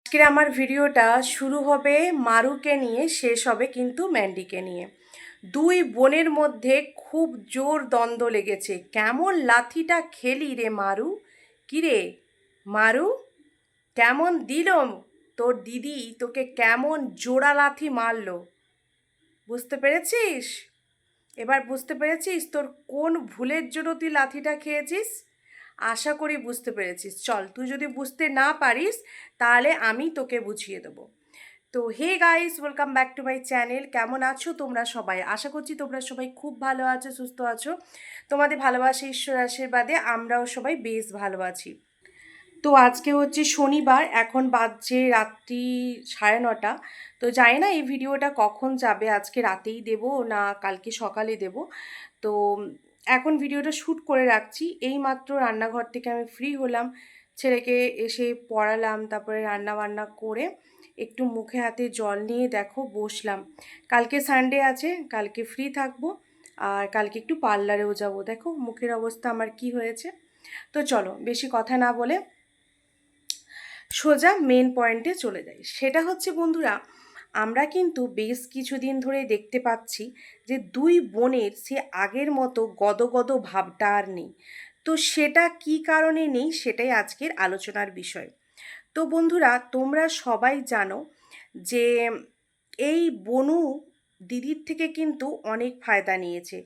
আজকের আমার ভিডিওটা শুরু হবে মারুকে নিয়ে, শেষ হবে কিন্তু ম্যান্ডিকে নিয়ে। দুই বোনের মধ্যে খুব জোর দ্বন্দ্ব লেগেছে। কেমন লাথিটা খেলি রে মারু! কি রে মারু, কেমন দিল তোর দিদি তোকে, কেমন জোড়া লাথি মারলো? বুঝতে পেরেছিস? এবার বুঝতে পেরেছিস তোর কোন ভুলের জন্য তুই লাথিটা খেয়েছিস? আশা করি বুঝতে পেরেছিস। চল, তুই যদি বুঝতে না পারিস তাহলে আমি তোকে বুঝিয়ে দেবো। তো hey guys, welcome back to my channel. কেমন আছো তোমরা সবাই? আশা করছি তোমরা সবাই খুব ভালো আছো, সুস্থ আছো। তোমাদের ভালোবাসা, ঈশ্বর আশীর্বাদে আমরাও সবাই বেশ ভালো আছি। তো আজকে হচ্ছে শনিবার, এখন বাজছে রাত্রি 9:30। তো জানি না এই ভিডিওটা কখন যাবে, আজকে রাতেই দেব না কালকে সকালে দেব। তো এখন ভিডিওটা শ্যুট করে রাখছি। এই মাত্র রান্নাঘর থেকে আমি ফ্রি হলাম, ছেলেকে এসে পড়ালাম, তারপরে রান্না বান্না করে একটু মুখে হাতে জল নিয়ে দেখো বসলাম। কালকে সানডে আছে, কালকে ফ্রি থাকবো। আর কালকে একটু পার্লারেও যাব। দেখো মুখের অবস্থা আমার কি হয়েছে। তো চলো বেশি কথা না বলে সোজা মেন পয়েন্টে চলে যাই। সেটা হচ্ছে বন্ধুরা, আমরা কিন্তু বেশ কিছুদিন ধরে দেখতে পাচ্ছি যে দুই বোনের সে আগের মতো গদগদ ভাবটা আর নেই। তো সেটা কি কারণে নেই সেটাই আজকের আলোচনার বিষয়। তো বন্ধুরা, তোমরা সবাই জানো যে এই বনু দিদির থেকে কিন্তু অনেক ফায়দা নিয়েছে।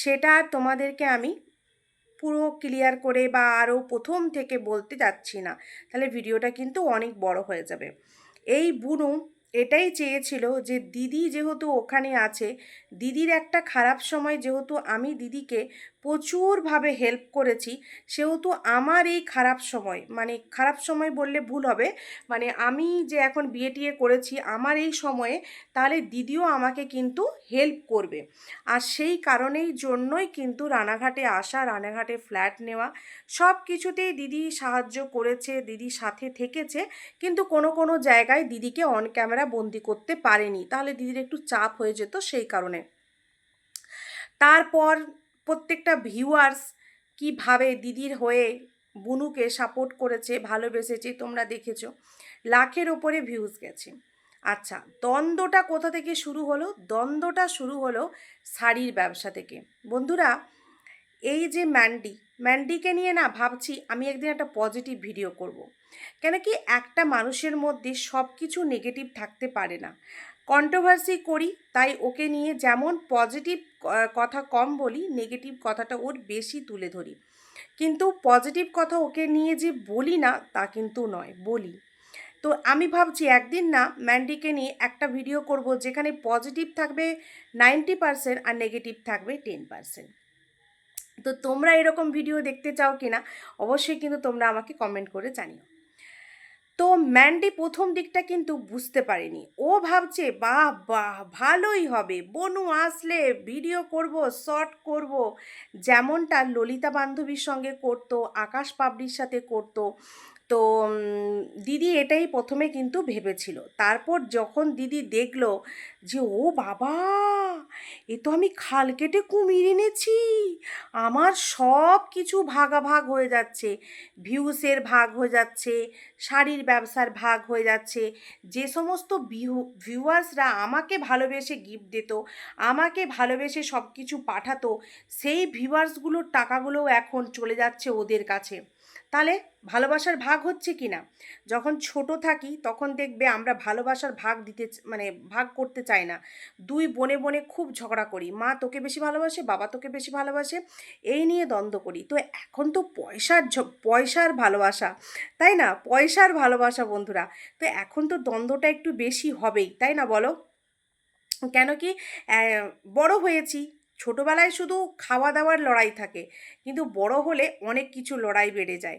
সেটা আর তোমাদেরকে আমি পুরো ক্লিয়ার করে বা আরও প্রথম থেকে বলতে যাচ্ছি না, তাহলে ভিডিওটা কিন্তু অনেক বড় হয়ে যাবে। এই বুনু এটাই চেয়েছিল যে দিদি যেহেতু ওখানে আছে, দিদির একটা খারাপ সময় যেহেতু আমি দিদিকে প্রচুরভাবে হেল্প করেছি, সেহেতু আমার এই খারাপ সময়, মানে খারাপ সময় বললে ভুল হবে, মানে আমি যে এখন বিয়ে টিয়ে করেছি আমার এই সময়ে, তাহলে দিদিও আমাকে কিন্তু হেল্প করবে। আর সেই কারণেই জন্যই কিন্তু রানাঘাটে আসা, রানাঘাটে ফ্ল্যাট নেওয়া, সব কিছুতেই দিদি সাহায্য করেছে, দিদির সাথে থেকেছে। কিন্তু কোনো কোনো জায়গায় দিদিকে অন ক্যামেরা বন্দি করতে পারেনি, তাহলে দিদির একটু চাপ হয়ে যেত সেই কারণে। তারপর প্রত্যেকটা ভিউয়ার্স কীভাবে দিদির হয়ে বুনুকে সাপোর্ট করেছে, ভালোবেসেছে, তোমরা দেখেছো। লাখের ওপরে ভিউজ গেছে। আচ্ছা, দ্বন্দ্বটা কোথা থেকে শুরু হলো? দ্বন্দ্বটা শুরু হলো শাড়ির ব্যবসা থেকে। বন্ধুরা, এই যে ম্যান্ডিকে নিয়ে না ভাবছি আমি একদিন একটা পজিটিভ ভিডিও করব। কেন কি, একটা মানুষের মধ্যে সব কিছু নেগেটিভ থাকতে পারে না। কন্ট্রোভার্সি করি তাই ওকে নিয়ে যেমন পজিটিভ কথা কম বলি, নেগেটিভ কথাটা ওর বেশি তুলে ধরি। কিন্তু পজিটিভ কথা ওকে নিয়ে যে বলি না তা কিন্তু নয়, বলি। তো আমি ভাবছি একদিন না ম্যান্ডিকে নিয়ে একটা ভিডিও করব যেখানে পজিটিভ থাকবে 90% আর নেগেটিভ থাকবে 10%। তো তোমরা এরকম ভিডিও দেখতে চাও কি না অবশ্যই কিন্তু তোমরা আমাকে কমেন্ট করে জানিও। তো ম্যান্ডি প্রথম দিকটা কিন্তু বুঝতে পারেনি। ও ভাবছে বাহ বাহ ভালোই হবে, বনু আসলে ভিডিও করব, শর্ট করব, যেমনটা ললিতা বান্ধবীর সঙ্গে করতো, আকাশ পাবলির সাথে করতো। তো দিদি এটাই প্রথমে কিন্তু ভেবেছিল। তারপর যখন দিদি দেখলো যে ও বাবা, এ তো আমি খাল কেটে কুমির এনেছি, আমার সব কিছু ভাগাভাগ হয়ে যাচ্ছে, ভিউসের ভাগ হয়ে যাচ্ছে, শাড়ির ব্যবসার ভাগ হয়ে যাচ্ছে, যে সমস্ত ভিউয়ার্সরা আমাকে ভালোবেসে গিফট দিত, আমাকে ভালোবেসে সব কিছু পাঠাতো, সেই ভিউয়ার্সগুলোর টাকাগুলোও এখন চলে যাচ্ছে ওদের কাছে। তাহলে ভালোবাসার ভাগ হচ্ছে কি না? যখন ছোট থাকি তখন দেখবে আমরা ভালোবাসার ভাগ দিতে মানে ভাগ করতে চাই না। দুই বোনে বোনে খুব ঝগড়া করি, মা তোকে বেশি ভালোবাসে, বাবা তোকে বেশি ভালোবাসে, এই নিয়ে দ্বন্দ্ব করি। তো এখন তো পয়সার ভালোবাসা, তাই না? পয়সার ভালোবাসা বন্ধুরা। তো এখন তো দ্বন্দ্বটা একটু বেশি হবেই, তাই না বলো? কেন কি, বড় হয়েছি, ছোটোবেলায় শুধু খাওয়া দাওয়ার লড়াই থাকে, কিন্তু বড় হলে অনেক কিছু লড়াই বেড়ে যায়,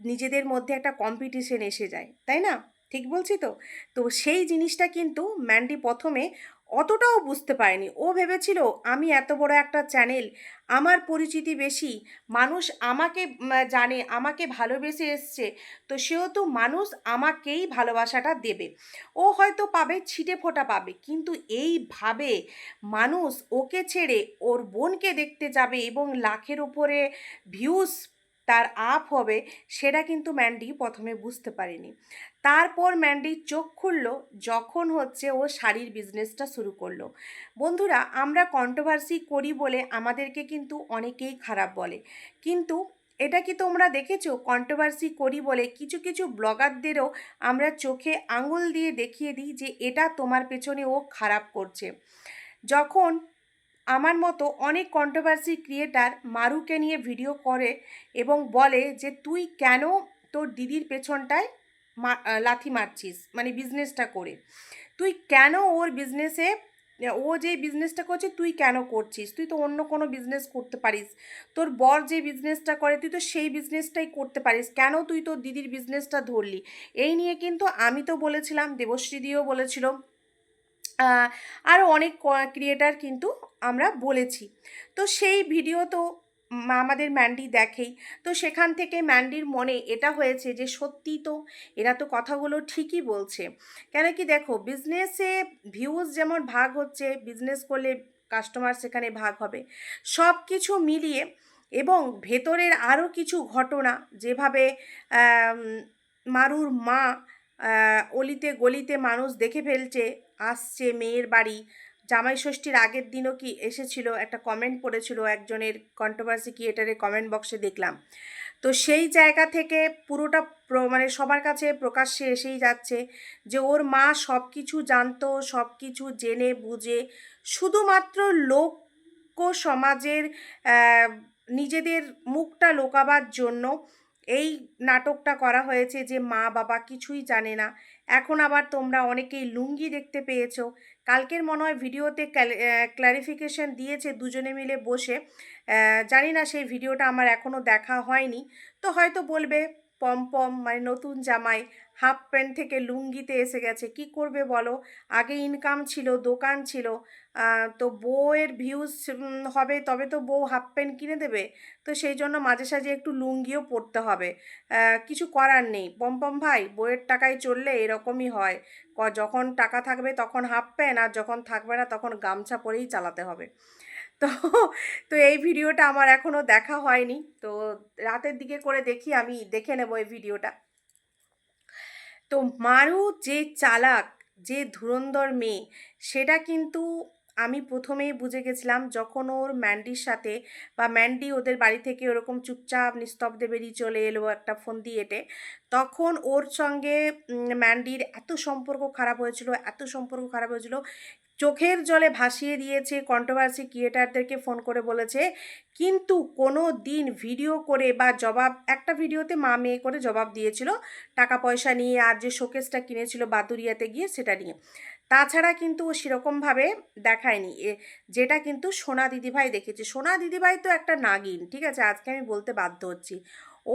নিজেদের মধ্যে একটা কম্পিটিশন এসে যায়, তাই না? ঠিক বলছি তো? তো সেই জিনিসটা কিন্তু ম্যান্ডি প্রথমে অতটাও বুঝতে পারেনি। ও ভেবেছিল আমি এত বড় একটা চ্যানেল, আমার পরিচিতি বেশি, মানুষ আমাকে জানে, আমাকে ভালোবেসে এসছে, তো সেহেতু মানুষ আমাকেই ভালোবাসাটা দেবে। ও হয়তো পাবে, ছিটে ফোঁটা পাবে, কিন্তু এইভাবে মানুষ ওকে ছেড়ে ওর বোনকে দেখতে যাবে এবং লাখের উপরে ভিউজ তার আপ হবে, সেটা কিন্তু ম্যান্ডি প্রথমে বুঝতে পারেনি। তারপর ম্যান্ডির চোখ খুললো যখন হচ্ছে ও শাড়ির বিজনেসটা শুরু করলো। বন্ধুরা, আমরা কন্ট্রোভার্সি করি বলে আমাদেরকে কিন্তু অনেকেই খারাপ বলে, কিন্তু এটা কি তোমরা দেখেছো? কন্ট্রোভার্সি করি বলে কিছু কিছু ব্লগারদেরও আমরা চোখে আঙুল দিয়ে দেখিয়ে দিই যে এটা তোমার পেছনে ও খারাপ করছে। যখন আমার মতো অনেক কন্ট্রোভার্সি ক্রিয়েটার মারুকে নিয়ে ভিডিও করে এবং বলে যে তুই কেন তোর দিদির পেছনটায় লাথি মারছিস, মানে বিজনেসটা করে তুই কেন ওর বিজনেসে, ও যে বিজনেসটা করছে তুই কেন করছিস, তুই তো অন্য কোনো বিজনেস করতে পারিস, তোর বর যে বিজনেসটা করে তুই তো সেই বিজনেসটাই করতে পারিস, কেন তুই তোর দিদির বিজনেসটা ধরলি। এই নিয়ে কিন্তু আমি তো বলেছিলাম, দেবশ্রীদিও বলেছিল, আরও অনেক ক্রিয়েটার কিন্তু আমরা বলেছি। তো সেই ভিডিও তো আমাদের ম্যান্ডি দেখেই, তো সেখান থেকে ম্যান্ডির মনে এটা হয়েছে যে সত্যি তো এরা তো কথাগুলো ঠিকই বলছে। কেন কি দেখো, বিজনেসে ভিউজ যেমন ভাগ হচ্ছে, বিজনেস করলে কাস্টমার সেখানে ভাগ হবে, সব কিছু মিলিয়ে এবং ভেতরের আরও কিছু ঘটনা, যেভাবে আম, মারুর মা অলিতে গলিতে মানুষ দেখে ফেলছে, আসছে মেয়ের বাড়ি, জামাই ষষ্ঠীর আগের দিনও কি এসেছিল, একটা কমেন্ট পড়েছিল একজনের কন্ট্রোভার্সি ক্রিয়েটারের কমেন্ট বক্সে দেখলাম। তো সেই জায়গা থেকে পুরোটা মানে সবার কাছে প্রকাশ্যে এসেই যাচ্ছে যে ওর মা সব কিছু জানতো, সব কিছু জেনে বুঝে শুধুমাত্র লোক সমাজের নিজেদের মুখটা লোকাবার জন্য এই নাটকটা করা হয়েছে যে মা বাবা কিছুই জানে না। এখন আবার তোমরা অনেকেই লুঙ্গি দেখতে পেয়েছো, কালকের মনে হয় ভিডিওতে ক্ল্যারিফিকেশন দিয়েছে দুজনে মিলে বসে, জানি না সেই ভিডিওটা আমার এখনও দেখা হয়নি। তো হয়তো বলবে পম পম মানে নতুন জামাই হাফ প্যান্ট থেকে লুঙ্গিতে এসে গেছে, কি করবে বলো, আগে ইনকাম ছিল, দোকান ছিল, তো বউয়ের ভিউজ হবে তবে তো বউ হাফ প্যান্ট কিনে দেবে, তো সেই জন্য মাঝে সাঝে একটু লুঙ্গিও পরতে হবে, কিছু করার নেই পম ভাই, বউয়ের টাকায় চললে এরকমই হয়, যখন টাকা থাকবে তখন হাফ প্যান্ট, আর যখন থাকবে না তখন গামছা পরেই চালাতে হবে। তো তো এই ভিডিওটা আমার এখনও দেখা হয়নি, তো রাতের দিকে করে দেখি, আমি দেখে নেব এই ভিডিওটা। তো মারু যে চালাক, যে ধুরন্ধর মেয়ে, সেটা কিন্তু আমি প্রথমেই বুঝে গেছিলাম যখন ওর ম্যান্ডির সাথে, বা ম্যান্ডি ওদের বাড়ি থেকে ওরকম চুপচাপ নিস্তব্ধে বেরিয়ে চলে এলো একটা ফোন দিয়ে এটে, তখন ওর সঙ্গে ম্যান্ডির এত সম্পর্ক খারাপ হয়েছিল, এত সম্পর্ক খারাপ হয়েছিল, চোখের জলে ভাসিয়ে দিয়েছে, কন্ট্রোভার্সি ক্রিয়েটারদেরকে ফোন করে বলেছে, কিন্তু কোনো দিন ভিডিও করে বা জবাব, একটা ভিডিওতে মা মেয়ে করে জবাব দিয়েছিল টাকা পয়সা নিয়ে, আর যে শোকেসটা কিনেছিল বাদুরিয়াতে গিয়ে সেটা নিয়ে, তাছাড়া কিন্তু ও সেরকমভাবে দেখায়নি, যেটা কিন্তু সোনা দিদিভাই দেখেছে। সোনা দিদিভাই তো একটা নাগিন, ঠিক আছে, আজকে আমি বলতে বাধ্য হচ্ছি,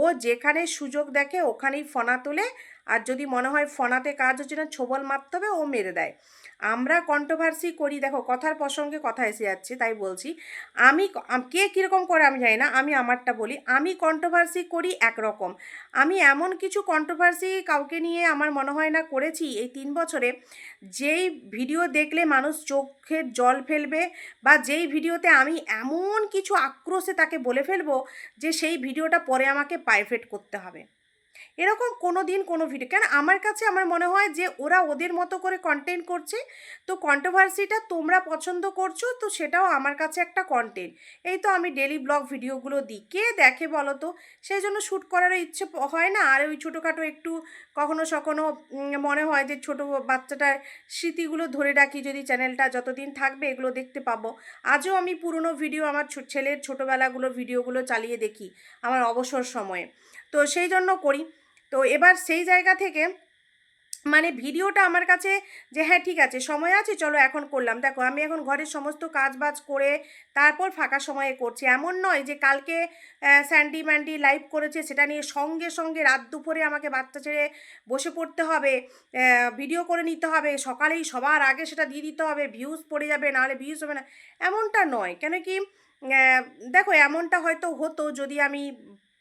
ও যেখানে সুযোগ দেখে ওখানেই ফনা তোলে, আর যদি মনে হয় ফনাতে কাজ হচ্ছে না, ছোবল মারতে হবে, ও মেরে দেয়। আমরা কন্ট্রোভার্সি করি, দেখো কথার প্রসঙ্গে কথা এসে যাচ্ছে তাই বলছি, আমি কে কীরকম করে আমি জানি না, আমি আমারটা বলি, আমি কন্ট্রোভার্সি করি একরকম, আমি এমন কিছু কন্ট্রোভার্সি কাউকে নিয়ে আমার মনে হয় না করেছি এই 3 বছরে, যেই ভিডিও দেখলে মানুষ চোখের জল ফেলবে, বা যেই ভিডিওতে আমি এমন কিছু আক্রোশে তাকে বলে ফেলবো যে সেই ভিডিওটা পরে আমাকে প্রাইভেট করতে হবে, এরকম কোনো দিন কোনো ভিডিও, কেন আমার কাছে আমার মনে হয় যে ওরা ওদের মতো করে কন্টেন্ট করছে, তো কন্ট্রোভার্সিটা তোমরা পছন্দ করছো, তো সেটাও আমার কাছে একটা কন্টেন্ট। এই তো আমি ডেলি ব্লগ ভিডিওগুলো দিই, কে দেখে বলো তো, সেই জন্য শ্যুট করারও ইচ্ছে হয় না, আর ওই ছোটোখাটো একটু কখনো সখনো মনে হয় যে ছোটো বাচ্চাটার স্মৃতিগুলো ধরে রাখি, যদি চ্যানেলটা যতদিন থাকবে এগুলো দেখতে পাবো। আজও আমি পুরনো ভিডিও, আমার ছেলের ছোটোবেলাগুলো ভিডিওগুলো চালিয়ে দেখি আমার অবসর সময়ে, তো সেই জন্য করি। তো এবার সেই জায়গা থেকে মানে ভিডিওটা আমার কাছে যে হ্যাঁ ঠিক আছে সময় আছে চলো এখন করলাম, দেখো আমি এখন ঘরের সমস্ত কাজ বাজ করে তারপর ফাঁকা সময়ে করছি, এমন নয় যে কালকে স্যান্ডি ম্যান্ডি লাইভ করেছে সেটা নিয়ে সঙ্গে সঙ্গে রাত দুপুরে আমাকে বাচ্চা ছেড়ে বসে পড়তে হবে, ভিডিও করে নিতে হবে, সকালেই সবার আগে সেটা দিয়ে দিতে হবে, ভিউজ পড়ে যাবে, নাহলে ভিউজ হবে না, এমনটা নয়। কেন কি আহ, দেখো এমনটা হয়তো হতো যদি আমি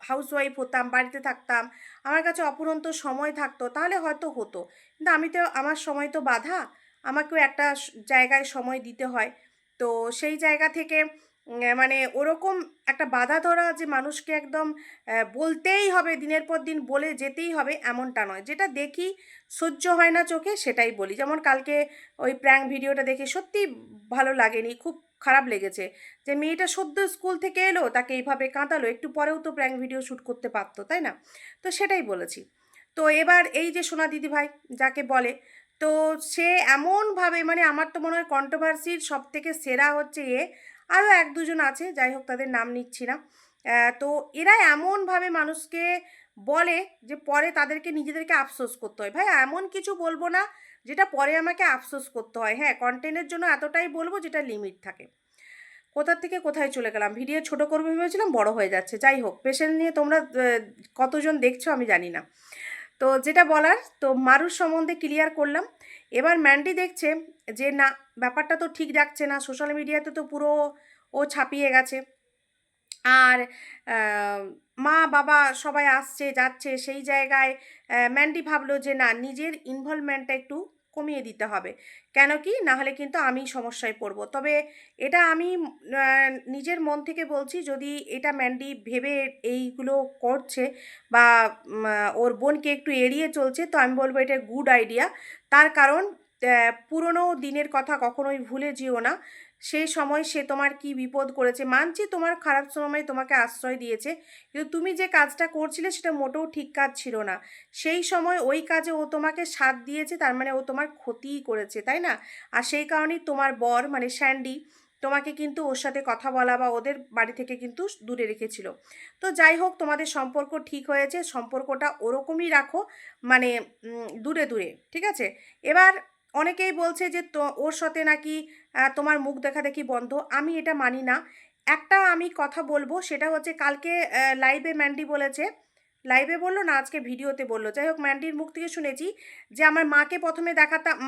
হাউসওয়াইফ হতাম, বাড়িতে থাকতাম, আমার কাছে অপুরন্ত সময় থাকতো, তাহলে হয়তো হতো, কিন্তু আমি তো, আমার সময় তো বাঁধা, আমাকেও একটা জায়গায় সময় দিতে হয়। তো সেই জায়গা থেকে মানে ওরকম একটা বাঁধা ধরা যে মানুষকে একদম বলতেই হবে, দিনের পর দিন বলে যেতেই হবে এমনটা নয়। যেটা দেখি সহ্য হয় না চোখে সেটাই বলি। যেমন কালকে ওই প্র্যাঙ্ক ভিডিওটা দেখে সত্যিই ভালো লাগেনি, খুব খারাপ লেগেছে। যে মেয়েটা সদ্য স্কুল থেকে এলো, তাকে এইভাবে কাঁদালো, একটু পরেও তো প্র্যাঙ্ক ভিডিও শ্যুট করতে পারত, তাই না? তো সেটাই বলেছি। তো এবার এই যে সোনা দিদিভাই যাকে বলে, তো সে এমনভাবে, মানে আমার তো মনে হয় কন্ট্রোভার্সির সবথেকে সেরা হচ্ছে এ। আরও ১-২ জন আছে, যাই হোক তাদের নাম নিচ্ছি না। তো এরা এমনভাবে মানুষকে বলে যে পরে তাদেরকে নিজেদেরকে আফসোস করতে হয়। ভাই এমন কিছু বলব না যেটা পরে আমাকে আফসোস করতে হয়। হ্যাঁ, কনটেন্টের জন্য এতটাই বলব যেটা লিমিট থাকে। কোথা থেকে কোথায় চলে গেলাম? ভিডিও ছোট করব ভেবেছিলাম, বড় হয়ে যাচ্ছে। যাই হোক, পেশেন্ট নিয়ে তোমরা কতজন দেখছো আমি জানি না। তো যেটা বলার, তো মারুর সম্বন্ধে ক্লিয়ার করলাম। এবার ম্যান্ডি দেখছে যে না, ব্যাপারটা তো ঠিক যাচ্ছে না, সোশ্যাল মিডিয়াতে তো পুরো ও ছাপিয়ে গেছে। আর মা-বাবা সবাই আসছে যাচ্ছে, সেই জায়গায় ম্যান্ডি ভাবলো যে না, নিজের ইনভলভমেন্টটা একটু কমিয়ে দিতে হবে। কেন কি? না হলে কিন্তু আমি সমস্যায় পড়ব। তবে এটা আমি নিজের মন থেকে বলছি, যদি এটা ম্যান্ডি ভেবে এইগুলো করছে বা ওর বোনকে একটু এড়িয়ে চলছে, তো আমি বলব এটা গুড আইডিয়া। তার কারণ পুরনো দিনের কথা কখনোই ভুলে যেও না। সেই সময় সে তোমার কি বিপদ করেছে। মানছি তোমার খারাপ সময় তোমাকে আশ্রয় দিয়েছে। কিন্তু তুমি যে কাজটা করছিলে সেটা মোটেও ঠিক কাজ ছিল না। সেই সময় ওই কাজে ও তোমাকে সাথ দিয়েছে, তার মানে ও তোমার ক্ষতিই করেছে, তাই না? আর সেই কারণেই তোমার বর মানে স্যান্ডি তোমাকে কিন্তু ওর সাথে কথা বলা বা ওদের বাড়ি থেকে কিন্তু দূরে রেখেছিল। তো যাই হোক, তোমাদের সম্পর্ক ঠিক হয়েছে। সম্পর্কটা ওরকমই রাখো, মানে দূরে, দূরে। ঠিক আছে? এবার অনেকেই বলছে যে ওর সাথে নাকি তোমার মুখ দেখাদেখি বন্ধ। আমি এটা মানি না। একটা আমি কথা বলব, সেটা হচ্ছে কালকে লাইভে ম্যান্ডি বলেছে, লাইভে বলল না আজকে ভিডিওতে বলল। যাই হোক, ম্যান্ডির মুখ থেকে শুনেছি যে আমার মাকে প্রথমে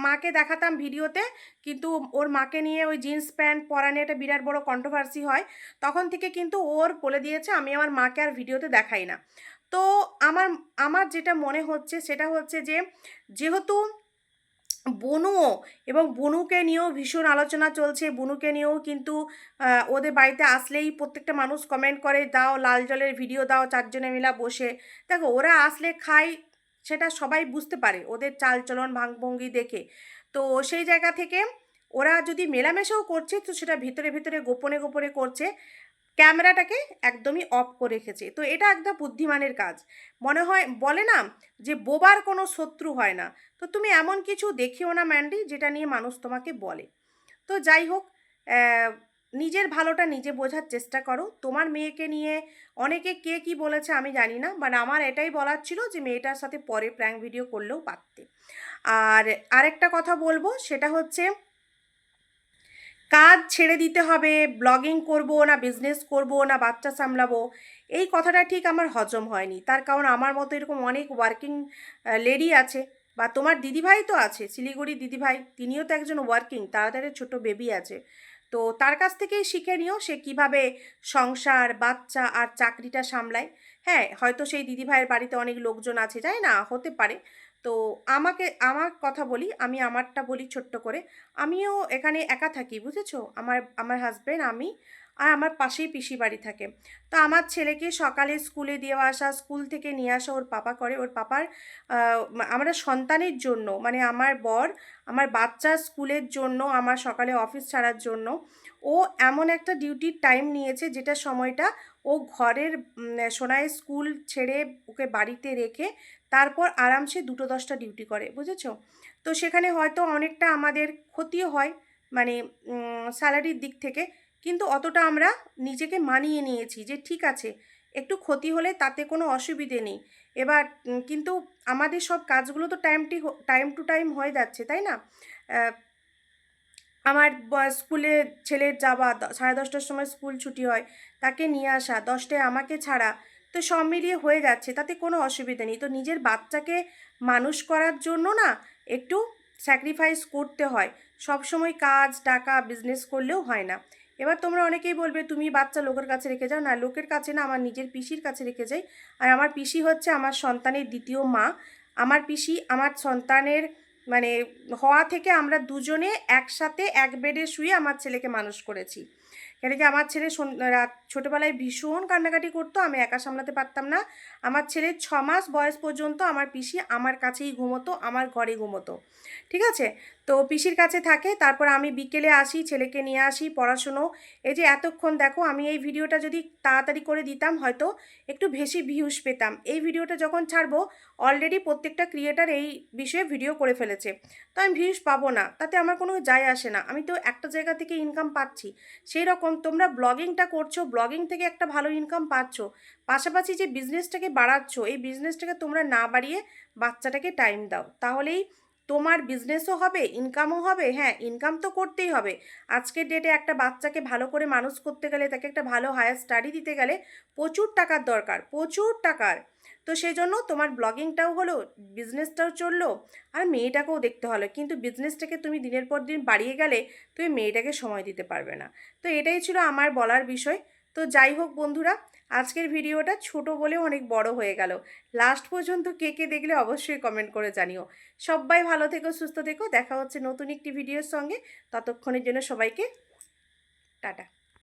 মাকে দেখাতাম ভিডিওতে, কিন্তু ওর মাকে নিয়ে ওই জিন্স প্যান্ট পরা নিয়ে একটা বিরাট বড় কন্ট্রোভার্সি হয়। তখন থেকে কিন্তু ওর বলে দিয়েছে আমি আমার মাকে আর ভিডিওতে দেখাই না। তো আমার আমার যেটা মনে হচ্ছে সেটা হচ্ছে যে, যেহেতু বুনুও এবং বুনুকে নিয়েও ভীষণ আলোচনা চলছে। বুনুকে নিয়েও কিন্তু ওদের বাড়িতে আসলেই প্রত্যেকটা মানুষ কমেন্ট করে, দাও লাল জলের ভিডিও দাও ৪ জনে মিলা বসে। দেখো ওরা আসলে খায়, সেটা সবাই বুঝতে পারে ওদের চালচলন ভাঙভঙ্গি দেখে। তো সেই জায়গা থেকে ওরা যদি মেলামেশাও করছে, তো সেটা ভিতরে, ভিতরে গোপনে, গোপনে করছে। ক্যামেরাটাকে একদমই অফ করে রেখেছে। তো এটা একটা বুদ্ধিমানের কাজ। মনে হয় বলে না যে বোবার কোনো শত্রু হয় না। তো তুমি এমন কিছু দেখিও না ম্যান্ডি যেটা নিয়ে মানুষ তোমাকে বলে। তো যাই হোক, নিজের ভালোটা নিজে বোঝার চেষ্টা করো। তোমার মেয়েকে নিয়ে অনেকে কে কী বলেছে আমি জানি না। বাট আমার এটাই বলার ছিল যে মেয়েটার সাথে পরে প্র্যাঙ্ক ভিডিও করলেও পারতে। আর আরেকটা কথা বলব, সেটা হচ্ছে কাজ ছেড়ে দিতে হবে, ব্লগিং করব না বিজনেস করব না বাচ্চা সামলাবো, এই কথাটা ঠিক আমার হজম হয়নি। তার কারণ আমার মতো এরকম অনেক ওয়ার্কিং লেডি আছে, বা তোমার দিদিভাই তো আছে, শিলিগুড়ির দিদিভাই, তিনিও তো একজন ওয়ার্কিং, তাড়াতাড়ি ছোট বেবি আছে। তো তার কাছ থেকেই শিখে নিও সে কিভাবে সংসার, বাচ্চা আর চাকরিটা সামলায়। হ্যাঁ, হয়তো সেই দিদিভাইয়ের বাড়িতে অনেক লোকজন আছে, জানি না, হতে পারে। তো আমার কথা বলি, আমি আমারটা বলি ছোট্ট করে। আমিও এখানে একা থাকি, বুঝেছো? আমার আমার হাসব্যান্ড, আমি আর আমার পাশেই পিসি বাড়ি থাকে। তো আমার ছেলেকে সকালে স্কুলে দিয়ে আসা, স্কুল থেকে নিয়ে আসা ওর পাপা করে। ওর পাপার আমরা সন্তানের জন্য, মানে আমার বর আমার বাচ্চার স্কুলের জন্য, আমার সকালে অফিস ছাড়ার জন্য ও এমন একটা ডিউটির টাইম নিয়েছে, যেটা সময়টা ও ঘরের সোনাইয়ের স্কুল ছেড়ে ওকে বাড়িতে রেখে তারপর আরামসে 2টো 10টা ডিউটি করে, বুঝেছো? তো সেখানে হয়তো অনেকটা আমাদের ক্ষতিও হয়, মানে স্যালারির দিক থেকে। কিন্তু অতটা আমরা নিজেকে মানিয়ে নিয়েছি যে ঠিক আছে, একটু ক্ষতি হলে তাতে কোনো অসুবিধে নেই। এবার কিন্তু আমাদের সব কাজগুলো তো টাইম টু টাইম হয়ে যাচ্ছে, তাই না? আমার স্কুলে ছেলের যাওয়া, 10:30টার সময় স্কুল ছুটি হয়, তাকে নিয়ে আসা, 10টায় আমাকে ছাড়া। তো সব মিলিয়ে হয়ে যাচ্ছে, তাতে কোনো অসুবিধা নেই। তো নিজের বাচ্চাকে মানুষ করার জন্য না একটু স্যাক্রিফাইস করতে হয়। সবসময় কাজ, টাকা, বিজনেস করলেও হয় না। এবার তোমরা অনেকেই বলবে তুমি বাচ্চা লোকের কাছে রেখে যাও। না, লোকের কাছে না, আমার নিজের পিসির কাছে রেখে যাই। আর আমার পিসি হচ্ছে আমার সন্তানের দ্বিতীয় মা। আমার পিসি আমার সন্তানের, মানে হওয়া থেকে আমরা দুজনে একসাথে এক বেডে শুয়ে আমার ছেলেকে মানুষ করেছি। কেন কি আমার ছেলে রাত ছোটোবেলায় ভীষণ কান্নাকাটি করতো, আমি একা সামলাতে পারতাম না। আমার ছেলের 6 মাস বয়স পর্যন্ত আমার পিসি আমার কাছেই ঘুমোতো, আমার ঘরে ঘুমোতো, ঠিক আছে? তো পিসির কাছে থাকে, তারপর আমি বিকেলে আসি, ছেলেকে নিয়ে আসি, পড়াশুনো। এই যে এতক্ষণ দেখো, আমি এই ভিডিওটা যদি তাড়াতাড়ি করে দিতাম হয়তো একটু বেশি ভিউজ পেতাম। এই ভিডিওটা যখন ছাড়বো, অলরেডি প্রত্যেকটা ক্রিয়েটার এই বিষয়ে ভিডিও করে ফেলেছে, তো আমি ভিউজ পাবো না, তাতে আমার কোনো যায় আসে না, আমি তো একটা জায়গা থেকে ইনকাম পাচ্ছি। সেই রকম তোমরা ব্লগিংটা করছো, ব্লগিং থেকে একটা ভালো ইনকাম পাচ্ছ, পাশাপাশি যে বিজনেসটাকে বাড়াচ্ছ, এই বিজনেসটাকে তোমরা না বাড়িয়ে বাচ্চাটাকে টাইম দাও, তাহলেই তোমার বিজনেসও হবে, ইনকামও হবে। হ্যাঁ, ইনকাম তো করতেই হবে। আজকের ডেটে একটা বাচ্চাকে ভালো করে মানুষ করতে গেলে, তাকে একটা ভালো হায়ার স্টাডি দিতে গেলে প্রচুর টাকার দরকার, প্রচুর টাকার। তো সেই জন্য তোমার ব্লগিংটাও হলো, বিজনেসটাও চললো, আর মেয়েটাকেও দেখতে হলো। কিন্তু বিজনেসটাকে তুমি দিনের পর দিন বাড়িয়ে গেলে তুমি মেয়েটাকে সময় দিতে পারবে না। তো এটাই ছিল আমার বলার বিষয়। তো যাই হোক বন্ধুরা, আজকের ভিডিওটা ছোট বলেও অনেক বড় হয়ে গেল। লাস্ট পর্যন্ত কে কে দেখলে অবশ্যই কমেন্ট করে জানিও। সবাই ভালো থেকো, সুস্থ থেকো, দেখা হচ্ছে নতুন একটি ভিডিওর সঙ্গে। ততক্ষণের জন্য সবাইকে টাটা।